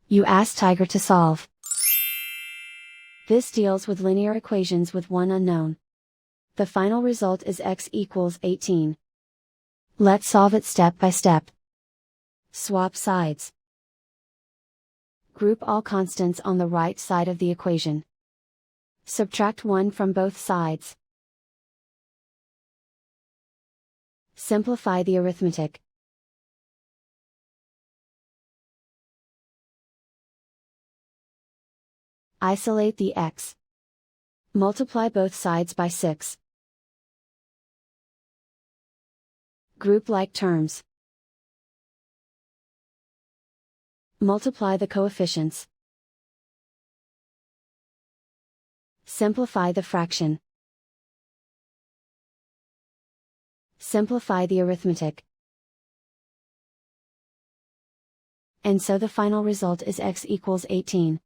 You ask Tiger to solve. This deals with linear equations with one unknown. The final result is x equals 18. Let's solve it step by step. Swap sides. Group all constants on the right side of the equation. Subtract 1 from both sides. Simplify the arithmetic. Isolate the x. Multiply both sides by 6. Group like terms. Multiply the coefficients. Simplify the fraction. Simplify the arithmetic. And so the final result is x equals 18.